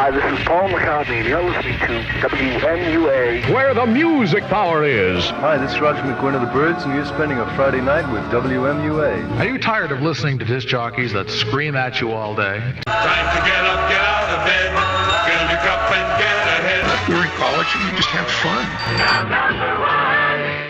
Hi, this is Paul McCartney, and you're listening to WMUA, where the music power is. Hi, this is Roger McGuinn of the Birds, and you're spending a Friday night with WMUA. Are you tired of listening to disc jockeys that scream at you all day? Time to get up, get out of bed, get a new cup and get ahead. You're in college and you just have fun.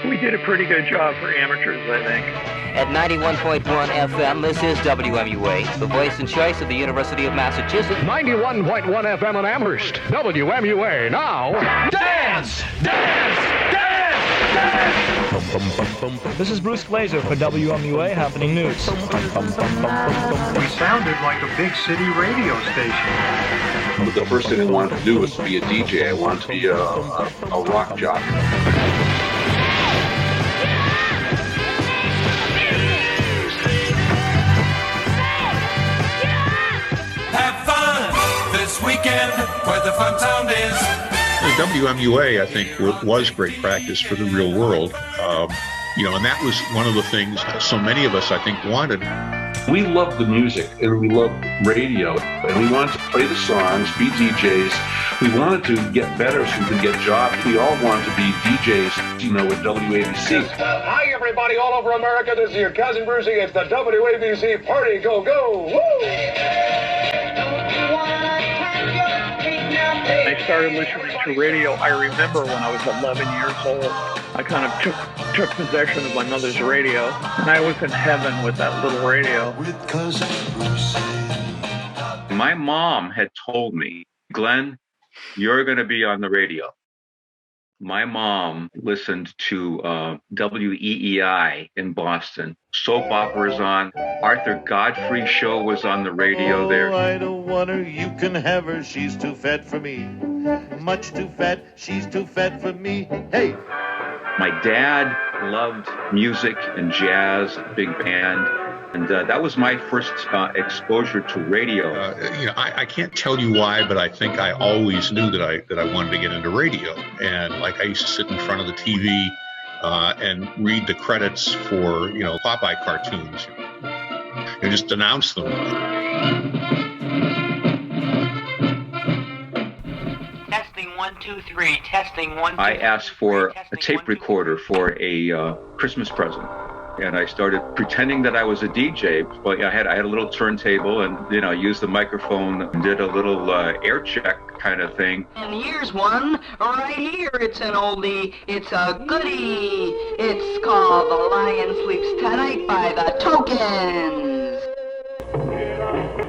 We did a pretty good job for amateurs, I think. At 91.1 FM, this is WMUA, the voice and choice of the University of Massachusetts. 91.1 FM in Amherst. WMUA now. Dance! Dance! Dance! Dance! This is Bruce Glazer for WMUA Happening News. We sounded like a big city radio station. The first thing I wanted to do was to be a DJ. I wanted to be a rock jock. Weekend where the fun sound is. The WMUA, I think, was great practice for the real world. And that was one of the things so many of us, I think, wanted. We loved the music and we loved radio, and we wanted to play the songs, be DJs. We wanted to get better so we could get jobs. We all wanted to be DJs, with WABC. Hi, everybody all over America. This is your cousin Brucey. It's the WABC Party Go Go. Woo! I started listening to radio, I remember when I was 11 years old. I kind of took possession of my mother's radio, and I was in heaven with that little radio. My mom had told me, Glenn, you're going to be on the radio. My mom listened to WEEI in Boston. Soap operas on. Arthur Godfrey show was on the radio there. I don't want her, you can have her. She's too fat for me. Much too fat, she's too fat for me. Hey! My dad loved music and jazz, big band. And that was my first exposure to radio. I can't tell you why, but I think I always knew that I wanted to get into radio. And I used to sit in front of the TV and read the credits for Popeye cartoons, and just announce them. Testing 1, 2, 3. Testing 1, 2, 3. I asked for a tape recorder for a Christmas present. And I started pretending that I was a DJ. But I had a little turntable and, used the microphone and did a little air check kind of thing. And here's one right here. It's an oldie. It's a goodie. It's called The Lion Sleeps Tonight by the Tokens.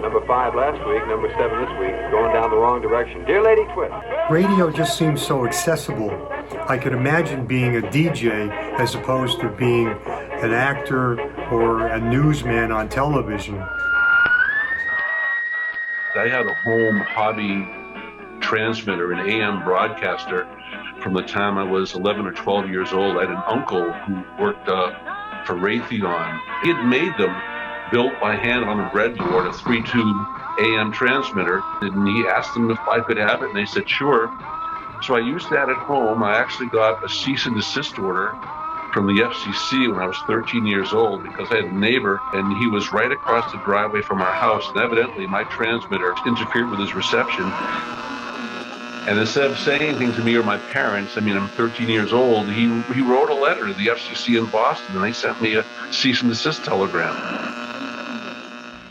Number 5 last week, number 7 this week, going down the wrong direction. Dear Lady Twist. Radio just seems so accessible. I could imagine being a DJ as opposed to being an actor or a newsman on television. I had a home hobby transmitter, an AM broadcaster, from the time I was 11 or 12 years old. I had an uncle who worked for Raytheon. He had made them, built by hand on a breadboard, a 3-tube AM transmitter, and he asked them if I could have it, and they said sure. So I used that at home. I actually got a cease and desist order from the FCC when I was 13 years old because I had a neighbor and he was right across the driveway from our house, and evidently my transmitter interfered with his reception. And instead of saying anything to me or my parents, I'm 13 years old, he wrote a letter to the FCC in Boston, and they sent me a cease and desist telegram.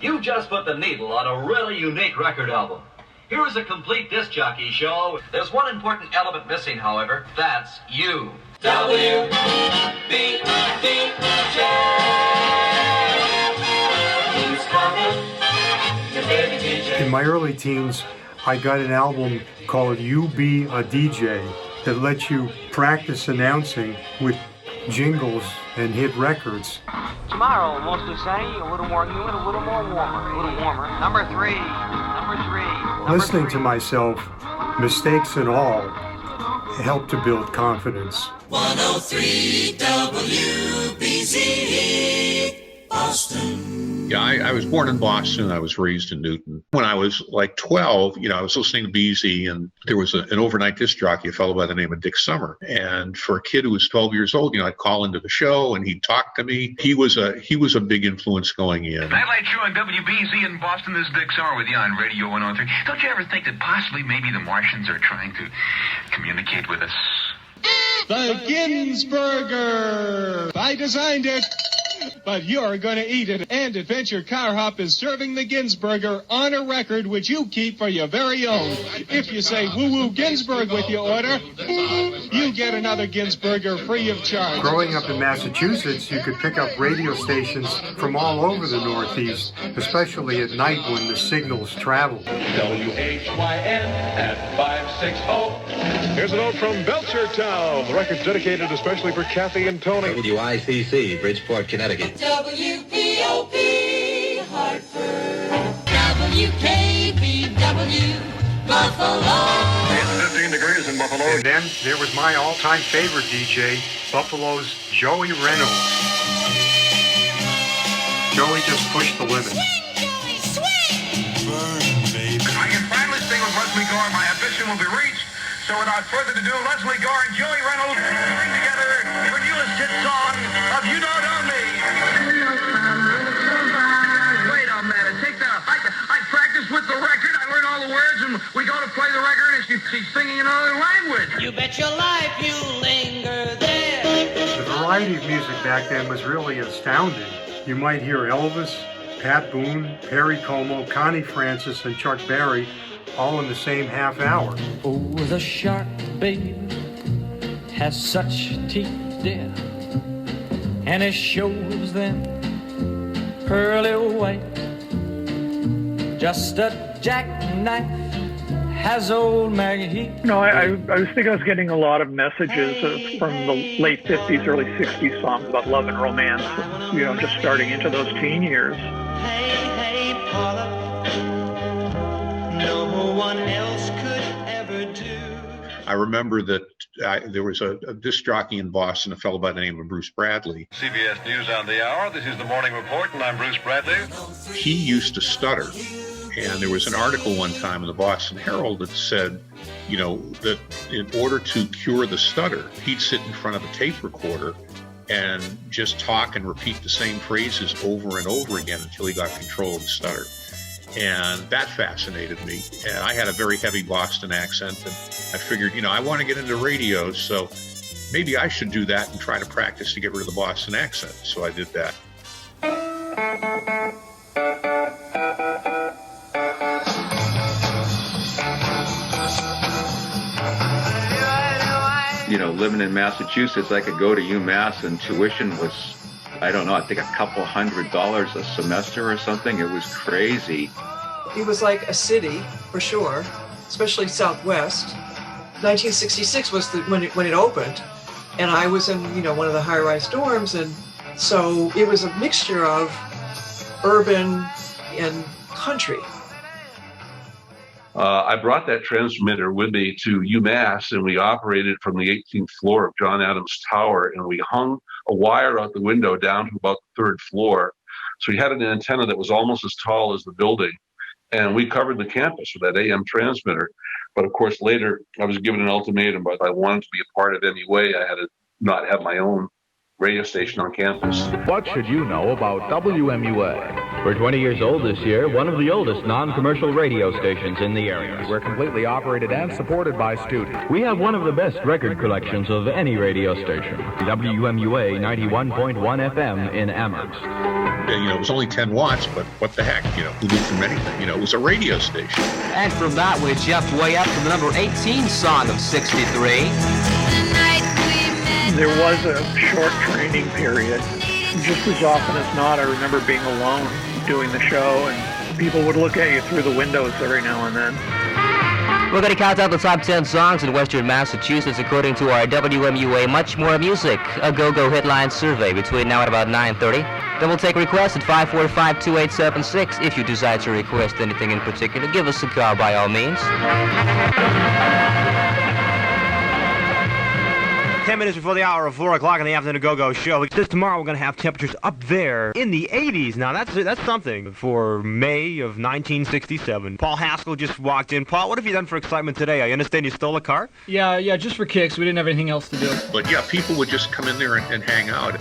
You just put the needle on a really unique record album. Here is a complete disc jockey show. There's one important element missing, however. That's you. W-B-D-J. Who's coming? Your baby DJ. In my early teens, I got an album called You Be a DJ that lets you practice announcing with jingles and hit records. Tomorrow, mostly sunny, a little more humid, a little more warmer. A little warmer. Number 3. Listening to myself, mistakes and all, helped to build confidence. 103 WBZ Boston. Yeah, I was born in Boston. I was raised in Newton. When I was like 12, I was listening to BZ, and there was an overnight disc jockey, a fellow by the name of Dick Summer. And for a kid who was 12 years old, I'd call into the show and he'd talk to me. He was a big influence going in. Nightlight Show on WBZ in Boston. This is Dick Summer with you on Radio 103. Don't you ever think that possibly maybe the Martians are trying to communicate with us? The Ginsburger! I designed it, but you're going to eat it. And Adventure Car Hop is serving the Ginsburger on a record which you keep for your very own. If you say woo-woo Ginsburg with your order, you get another Ginsburger free of charge. Growing up in Massachusetts, you could pick up radio stations from all over the Northeast, especially at night when the signals traveled. WHYN at 560. Here's a note from Belchertown. The record's dedicated especially for Kathy and Tony. WICC, Bridgeport, Connecticut. WPOP, Hartford. WKBW, Buffalo. It's 15 degrees in Buffalo. And then there was my all-time favorite DJ, Buffalo's Joey Reynolds. Joey just pushed the limit. I can finally sing with Leslie Gore. My ambition will be reached. So without further ado, Leslie Gore and Joey Reynolds bring together your newest hit song of You Don't Own Me. Wait a minute. I practiced with the record. I learned all the words, and we go to play the record, and she's singing in another language. You bet your life you'll linger there. The variety of music back then was really astounding. You might hear Elvis, Pat Boone, Perry Como, Connie Francis, and Chuck Berry all in the same half hour. Oh, the shark, babe, has such teeth, dear, and it shows them pearly white. Just a jackknife has old Maggie. I was thinking I was getting a lot of messages from the late 50s, early 60s songs about love and romance, just starting into those teen years. Hey, Paula, no one else could ever do. I remember that there was a disc jockey in Boston, a fellow by the name of Bruce Bradley. CBS News on the Hour. This is the Morning Report, and I'm Bruce Bradley. He used to stutter. And there was an article one time in the Boston Herald that said, that in order to cure the stutter, he'd sit in front of a tape recorder and just talk and repeat the same phrases over and over again until he got control of the stutter. And that fascinated me. And I had a very heavy Boston accent, and I figured, I want to get into radio, so maybe I should do that and try to practice to get rid of the Boston accent. So I did that. Living in Massachusetts, I could go to U Mass and tuition was, I don't know, I think a couple $100 a semester or something. It was crazy. It was like a city, for sure, especially Southwest. 1966 was when it opened, and I was in, one of the high-rise dorms, and so it was a mixture of urban and country. I brought that transmitter with me to UMass, and we operated from the 18th floor of John Adams Tower, and we hung a wire out the window down to about the 3rd floor. So we had an antenna that was almost as tall as the building, and we covered the campus with that AM transmitter. But of course, later I was given an ultimatum, but I wanted to be a part of it anyway. I had to not have my own radio station on campus. What should you know about WMUA? We're 20 years old this year, one of the oldest non-commercial radio stations in the area. We're completely operated and supported by students. We have one of the best record collections of any radio station. WMUA 91.1 FM in Amherst. It was only 10 watts, but what the heck, who knew from anything? It was a radio station. And from that, we jumped way up to the number 18 song of 63. There was a short training period. Just as often as not, I remember being alone doing the show, and people would look at you through the windows every now and then. We're going to count down the top 10 songs in Western Massachusetts according to our WMUA Much More Music, a go-go hitline survey between now and about 9:30. Then we'll take requests at 545-2876. If you decide to request anything in particular, give us a call by all means. 10 minutes before the hour of 4 o'clock in the afternoon go-go show. This tomorrow we're going to have temperatures up there in the 80s. Now, that's something for May of 1967. Paul Haskell just walked in. Paul, what have you done for excitement today? I understand you stole a car? Yeah, just for kicks. We didn't have anything else to do. But yeah, people would just come in there and hang out.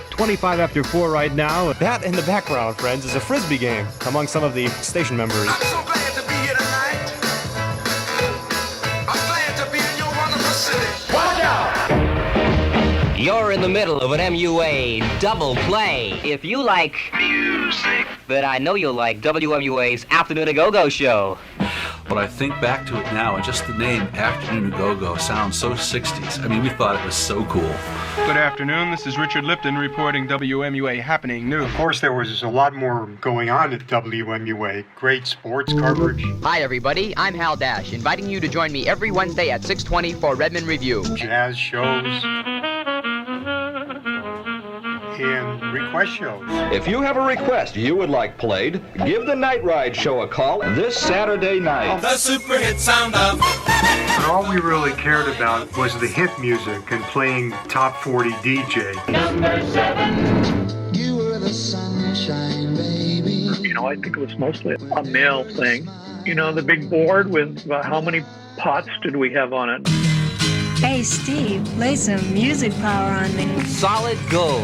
25 after 4 right now. That in the background, friends, is a Frisbee game among some of the station members. I'm so glad to be here tonight. I'm glad to be in your wonderful city. Watch out! You're in the middle of an MUA double play. If you like music, then I know you'll like WMUA's Afternoon A Go-Go show. But I think back to it now, and just the name Afternoon A Go-Go sounds so 60s. I mean, we thought it was so cool. Good afternoon. This is Richard Lipton reporting WMUA Happening News. Of course, there was a lot more going on at WMUA. Great sports coverage. Hi, everybody. I'm Hal Dash, inviting you to join me every Wednesday at 6:20 for Redmond Review. Jazz shows. And request shows. If you have a request you would like played, give the Night Ride Show a call this Saturday night. The super hit sound of. And all we really cared about was the hit music and playing top 40 DJ. Number 7. You were the sunshine, baby. You know, I think it was mostly a male thing. You know, the big board with how many pots did we have on it? Hey, Steve, lay some music power on me. Solid gold.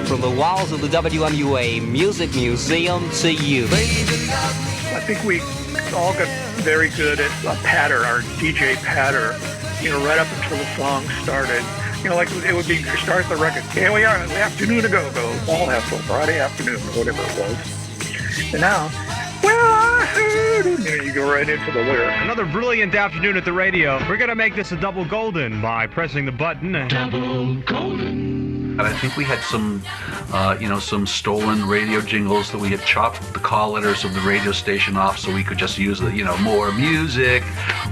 From the walls of the WMUA Music Museum to you. I think we all got very good at a patter, our DJ patter, you know, right up until the song started. You know, like it would be start the record. Here we are, the Afternoon A Go-Go, Paul Haskell, Friday afternoon, or whatever it was. And now, well, I heard it. You know, you go right into the lyric. Another brilliant afternoon at the radio. We're going to make this a double golden by pressing the button. Double golden. And I think we had some, some stolen radio jingles that we had chopped the call letters of the radio station off so we could just use the, more music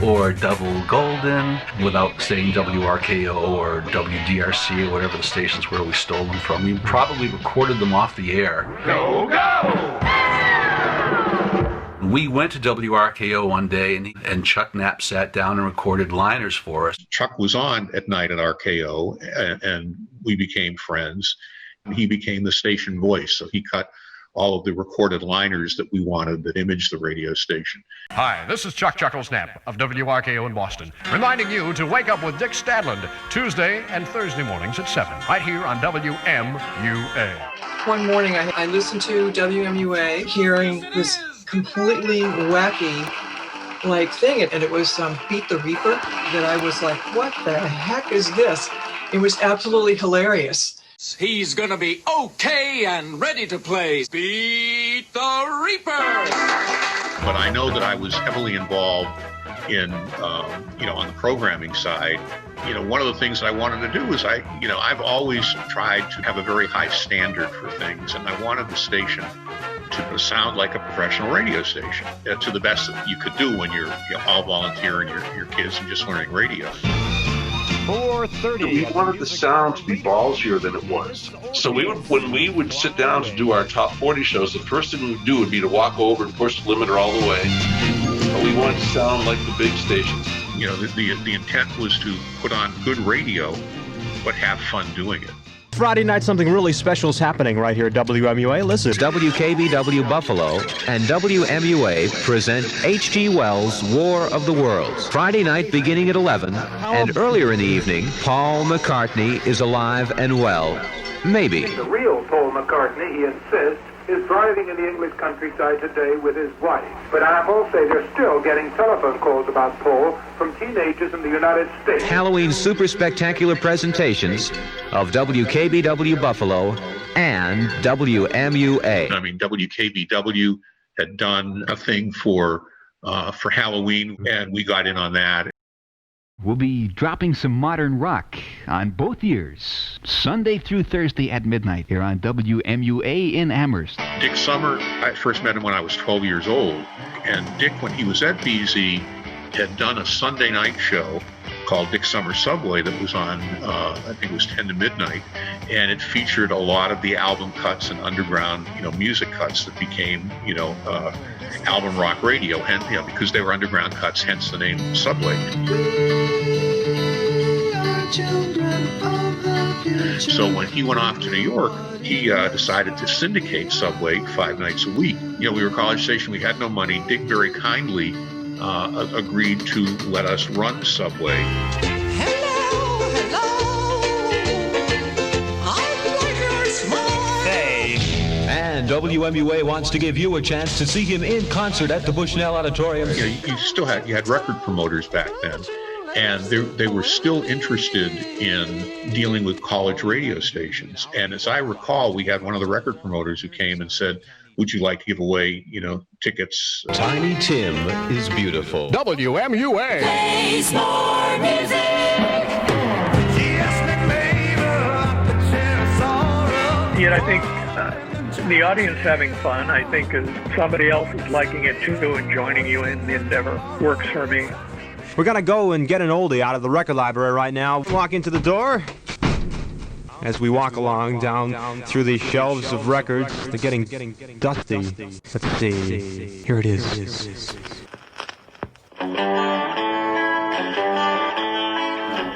or double golden without saying WRKO or WDRC or whatever the stations were we stole them from. We probably recorded them off the air. Go, go! We went to WRKO one day, and Chuck Knapp sat down and recorded liners for us. Chuck was on at night at RKO, and we became friends. He became the station voice, so he cut all of the recorded liners that we wanted that imaged the radio station. Hi, this is Chuck Chucklesnap of WRKO in Boston, reminding you to wake up with Dick Stadland Tuesday and Thursday mornings at 7, right here on WMUA. One morning I listened to WMUA, hearing this completely wacky thing, and it was Beat the Reaper, that I was like, what the heck is this? It was absolutely hilarious. He's gonna be okay and ready to play Beat the Reaper. But I know that I was heavily involved in, on the programming side. One of the things that I wanted to do is I've always tried to have a very high standard for things, and I wanted the station to sound like a professional radio station to the best that you could do when you're all volunteer and your kids and just learning radio. 4:30. We wanted the sound to be ballsier than it was. So when we would sit down to do our top 40 shows, the first thing we would do would be to walk over and push the limiter all the way. But we wanted to sound like the big stations. The intent was to put on good radio, but have fun doing it. Friday night, something really special is happening right here at WMUA. Listen. WKBW Buffalo and WMUA present H.G. Wells' War of the Worlds. Friday night beginning at 11, and earlier in the evening, Paul McCartney is alive and well. Maybe. The real Paul McCartney, he insists, is driving in the English countryside today with his wife. But I must say they're still getting telephone calls about Paul from teenagers in the United States. Halloween super spectacular presentations of WKBW Buffalo and WMUA. I mean, WKBW had done a thing for Halloween, and we got in on that. We'll be dropping some modern rock on both years, Sunday through Thursday at midnight here on WMUA in Amherst. Dick Summer, I first met him when I was 12 years old. And Dick, when he was at BZ, had done a Sunday night show called Dick Summer Subway that was on, I think it was 10 to midnight. And it featured a lot of the album cuts and underground, music cuts that became, album rock radio, and because they were underground cuts, hence the name Subway. So when he went off to New York, he decided to syndicate Subway 5 nights a week. You know, we were a college station. We had no money. Dick very kindly agreed to let us run Subway. And WMUA wants to give you a chance to see him in concert at the Bushnell Auditorium. You know, you had record promoters back then, and they were still interested in dealing with college radio stations. And as I recall, we had one of the record promoters who came and said, "Would you like to give away, tickets?" Tiny Tim is beautiful. WMUA. Plays more music. Yet I think the audience having fun, I think, is somebody else is liking it too and joining you in the endeavor. Works for me. We're going to go and get an oldie out of the record library right now. Walk into the door. As we walk along down through these shelves of records, they're getting dusty. Let's see. Here it is.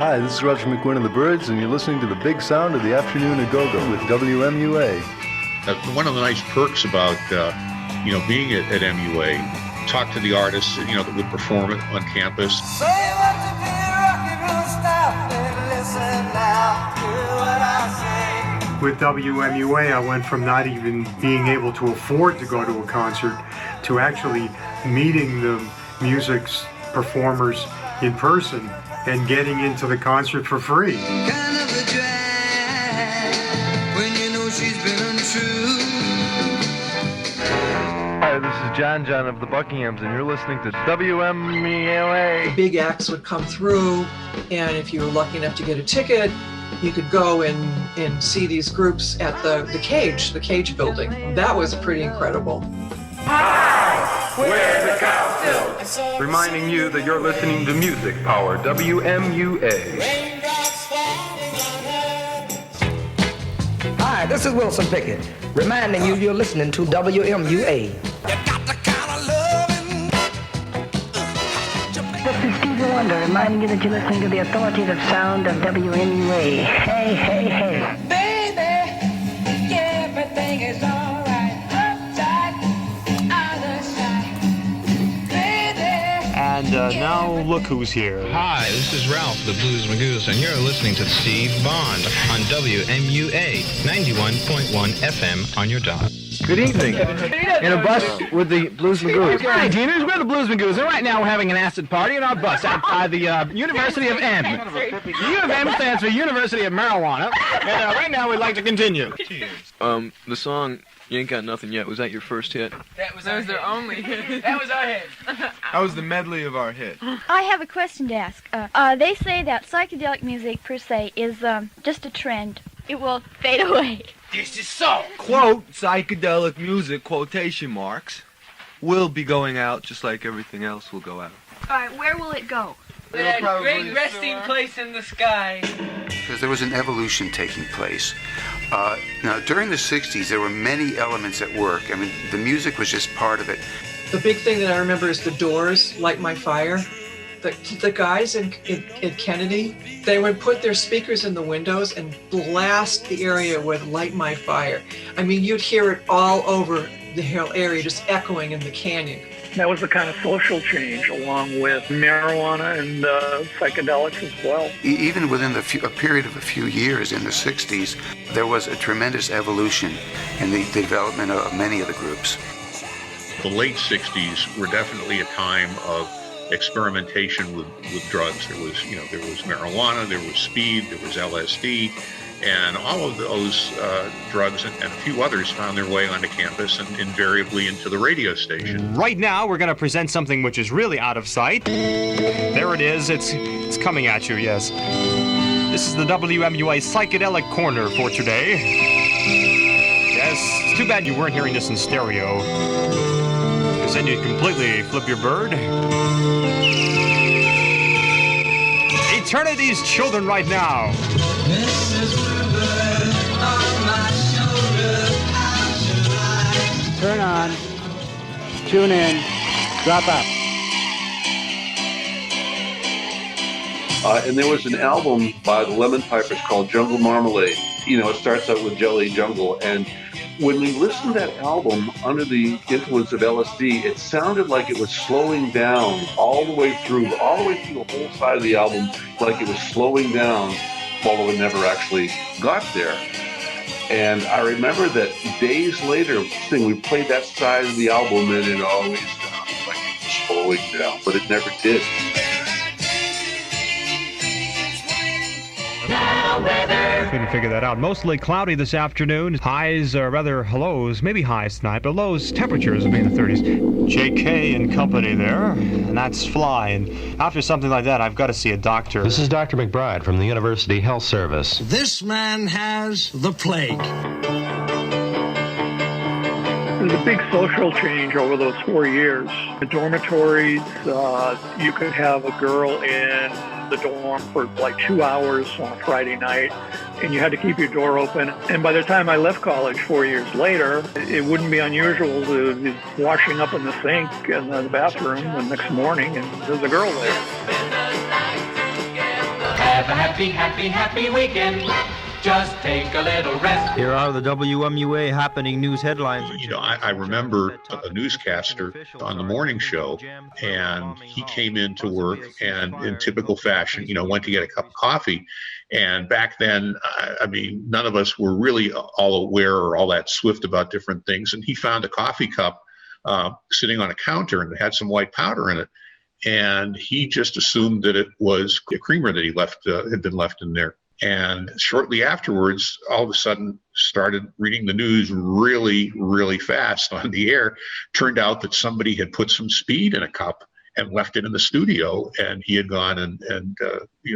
Hi, this is Roger McGuinn of the Byrds, and you're listening to the Big Sound of the Afternoon a Go-Go with WMUA. One of the nice perks about, being at MUA, talk to the artists, that would perform it on campus. So you want to be a rock and roll star, baby, listen now, hear what I say. With WMUA, I went from not even being able to afford to go to a concert to actually meeting the music's performers in person and getting into the concert for free. Kind of a drag when you know she's been untrue. Hi, this is John of the Buckinghams, and you're listening to WMUA. The big acts would come through, and if you were lucky enough to get a ticket, you could go and see these groups at the Cage building. That was pretty incredible. Hi, we're the Cowsilks. Reminding you that you're listening to Music Power, WMUA. Hi, this is Wilson Pickett, reminding you you're listening to WMUA. This is Stevie Wonder reminding you that you're listening to the authoritative sound of WMUA. Hey, hey, hey. Baby, everything is alright. Upside, other side. Baby. And now look who's here. Hi, this is Ralph, the Blues Magoose, and you're listening to Steve Bond on WMUA 91.1 FM on your dial. Good evening. In a bus with the Blues Magoos. Hi, Geners. We're the Blues Magoos, and right now we're having an acid party in our bus at the University of M. The U of M stands for University of Marijuana, and right now we'd like to continue. The song "You Ain't Got Nothing Yet," was that your first hit? That was their only hit. That was our hit. That was the medley of our hit. I have a question to ask. They say that psychedelic music per se is just a trend. It will fade away. This is so. Quote, psychedelic music, quotation marks, will be going out just like everything else will go out. All right, where will it go? That great resting place in the sky. Because there was an evolution taking place. Now, during the 60s, there were many elements at work. I mean, the music was just part of it. The big thing that I remember is the Doors, Light My Fire. The guys in Kennedy, they would put their speakers in the windows and blast the area with Light My Fire. I mean, you'd hear it all over the hill area, just echoing in the canyon. That was the kind of social change, along with marijuana and psychedelics as well. Even within a period of a few years in the 60s, there was a tremendous evolution in the development of many of the groups. The late 60s were definitely a time of experimentation with drugs. There was marijuana, there was speed, there was LSD, and all of those drugs and a few others found their way onto campus and invariably into the radio station. Right now, we're going to present something which is really out of sight. There it is. It's coming at you, yes. This is the WMUA Psychedelic Corner for today. Yes, it's too bad you weren't hearing this in stereo, because then you'd completely flip your bird. Eternity's Children right now. Turn on, tune in, drop out. And there was an album by the Lemon Pipers called Jungle Marmalade. It starts out with Jelly Jungle. And when we listened to that album under the influence of LSD, it sounded like it was slowing down all the way through the whole side of the album, like it was slowing down, although it never actually got there. And I remember that days later, we played that side of the album, and it always sounded like it was slowing down, but it never did. Couldn't figure that out. Mostly cloudy this afternoon. Highs, or rather lows, maybe highs tonight, but lows, temperatures will be in the 30s. JK and company there, and that's Fly. And after something like that, I've got to see a doctor. This is Dr. McBride from the University Health Service. This man has the plague. There's a big social change over those 4 years. The dormitories, you could have a girl in the dorm for like 2 hours on a Friday night, and you had to keep your door open. And by the time I left college 4 years later, it wouldn't be unusual to be washing up in the sink in the bathroom the next morning, and there's a girl there. Have a happy, happy, happy weekend. Just take a little rest. Here are the WMUA happening news headlines. I remember a newscaster on the morning show, and he came into work and in typical fashion, went to get a cup of coffee. And back then, none of us were really all aware or all that swift about different things. And he found a coffee cup sitting on a counter, and it had some white powder in it. And he just assumed that it was a creamer that he had been left in there. And shortly afterwards, all of a sudden, started reading the news really, really fast on the air. Turned out that somebody had put some speed in a cup and left it in the studio, and he had gone and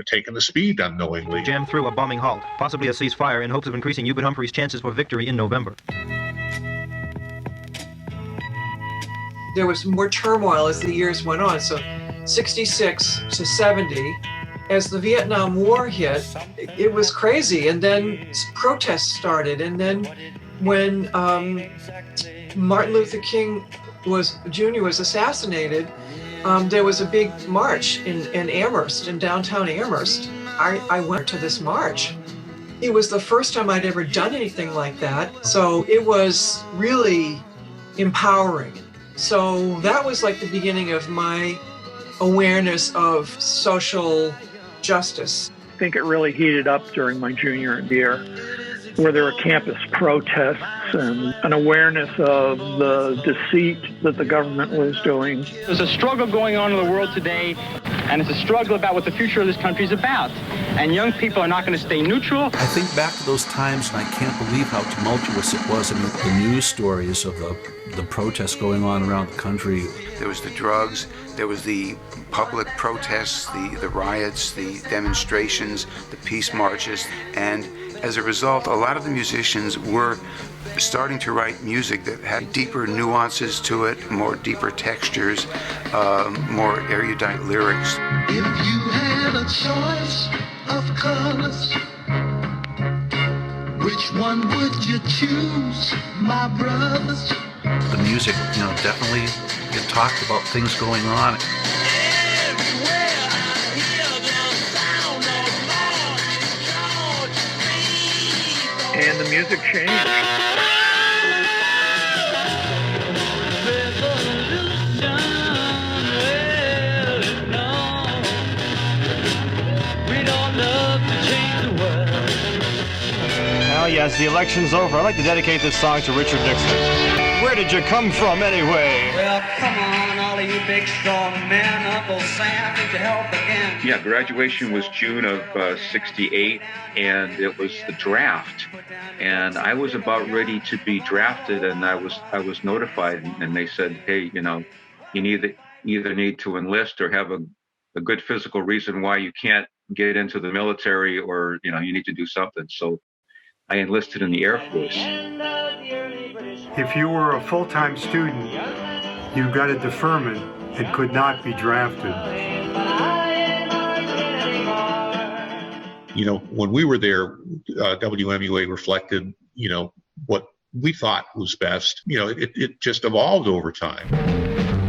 taken the speed unknowingly. Jammed through a bombing halt, possibly a ceasefire, in hopes of increasing Hubert Humphrey's chances for victory in November. There was more turmoil as the years went on. So 66 to 70, as the Vietnam War hit, it was crazy. And then protests started. And then when Martin Luther King Jr. was assassinated, there was a big march in Amherst, in downtown Amherst. I went to this march. It was the first time I'd ever done anything like that. So it was really empowering. So that was like the beginning of my awareness of social justice. I think it really heated up during my junior year, where there were campus protests and an awareness of the deceit that the government was doing. There's a struggle going on in the world today, and it's a struggle about what the future of this country is about. And young people are not going to stay neutral. I think back to those times, and I can't believe how tumultuous it was. I mean, the news stories of the protests going on around the country. There was the drugs, there was the public protests, the riots, the demonstrations, the peace marches, and as a result, a lot of the musicians were starting to write music that had deeper nuances to it, more deeper textures, more erudite lyrics. If you had a choice of colors, which one would you choose, my brothers? The music, definitely it talked about things going on. And the music changed. Well, yes, the election's over. I'd like to dedicate this song to Richard Nixon. Where did you come from, anyway? Well, come on, all of you big, strong men. Uncle Sam needs your help again. Yeah, graduation was June of 68, and it was the draft. And I was about ready to be drafted, and I was notified, and they said, hey, you either need to enlist or have a good physical reason why you can't get into the military, or, you need to do something. So I enlisted in the Air Force. If you were a full-time student, you got a deferment and could not be drafted. When we were there, WMUA reflected, what we thought was best. It just evolved over time.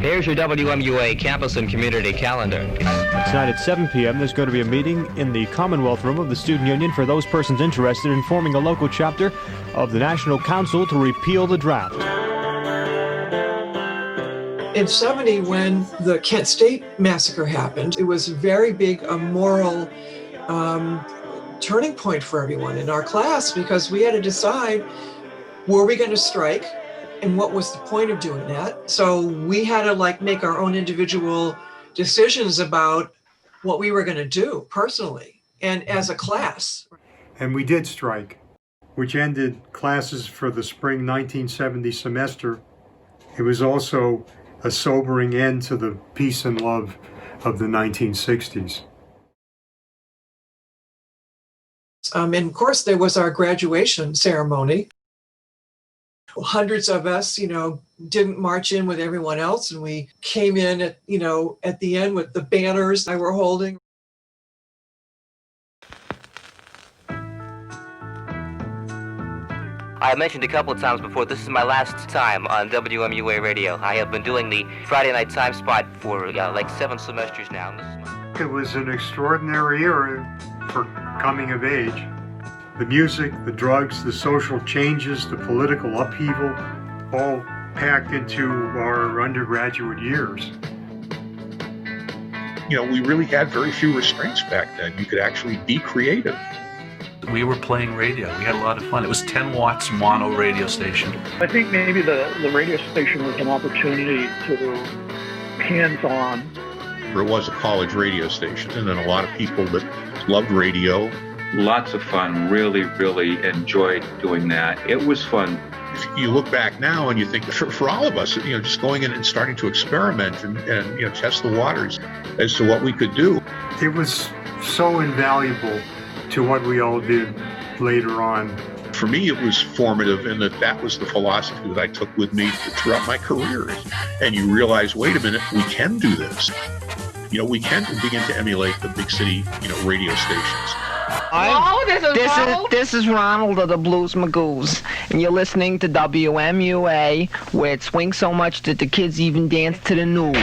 Here's your WMUA campus and community calendar. tonight at 7 p.m., there's going to be a meeting in the Commonwealth Room of the Student Union for those persons interested in forming a local chapter of the National Council to repeal the draft. In 70, when the Kent State massacre happened, it was a very big moral turning point for everyone in our class, because we had to decide, were we going to strike and what was the point of doing that? So we had to make our own individual decisions about what we were going to do personally and as a class. And we did strike, which ended classes for the spring 1970 semester. It was also a sobering end to the peace and love of the 1960s. And of course, there was our graduation ceremony. Hundreds of us, didn't march in with everyone else, and we came in at the end with the banners I were holding. I mentioned a couple of times before, this is my last time on WMUA radio. I have been doing the Friday night time spot for 7 semesters now. It was an extraordinary era for coming of age. The music, the drugs, the social changes, the political upheaval, all packed into our undergraduate years. We really had very few restraints back then. You could actually be creative. We were playing radio. We had a lot of fun. It was 10 watts mono radio station. I think maybe the radio station was an opportunity to hands-on. It was a college radio station, and then a lot of people that loved radio. Lots of fun. Really, really enjoyed doing that. It was fun. If you look back now and you think, for all of us, just going in and starting to experiment and test the waters as to what we could do. It was so invaluable to what we all did later on. For me, it was formative in that was the philosophy that I took with me throughout my career. And you realize, wait a minute, we can do this. We can begin to emulate the big city, radio stations. This is Ronald of the Blues Magoos, and you're listening to WMUA, where it swings so much that the kids even dance to the news.